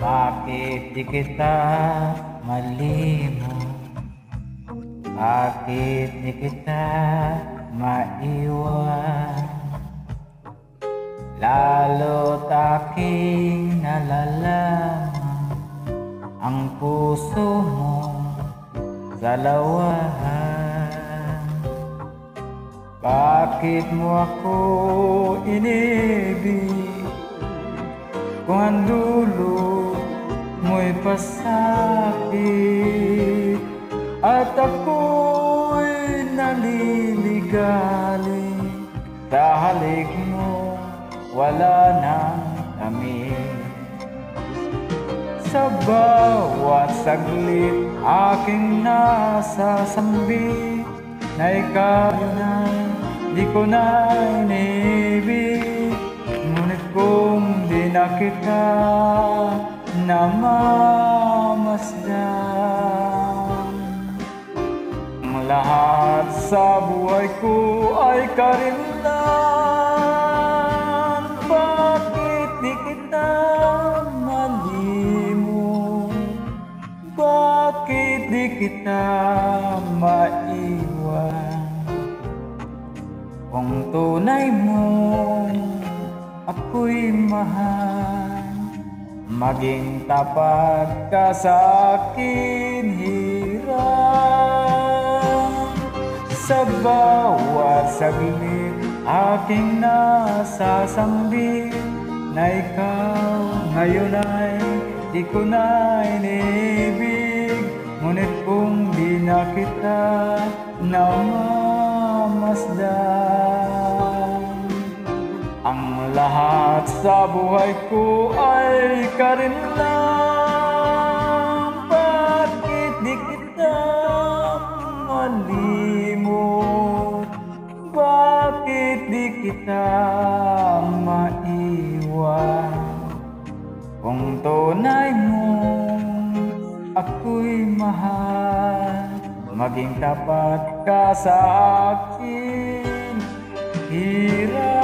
Bakit di kita malimot? Bakit di kita maiwan? Lalo't aking nalalaman ang puso mo sa lawahan. Bakit mo ako inibig kung ang dulo mo'y pasakit at ako'y naliligalig sa halik mo, wala nang kami. Sa bawat saglit aking nasasambi na ikaw na di ko na inibig, ngunit kung di na kita namamasdan, ang lahat sa buhay ko ay karimlan. Bakit di kita malimot? Bakit di kita maiwan? Kung tunay mong ako'y mahal, maging tapat ka sa akin, hirap. Sa bawat saglit aking nasasambi na ikaw ngayon ay di ko na inibig, ngunit kung di na kita namamasdan, ang lahat sa buhay ko ay karinlang. Bakit di kita malimot? Bakit di kita maiwan? Kung tunay mong ako'y mahal, maging tapat ka sa akin, hirap.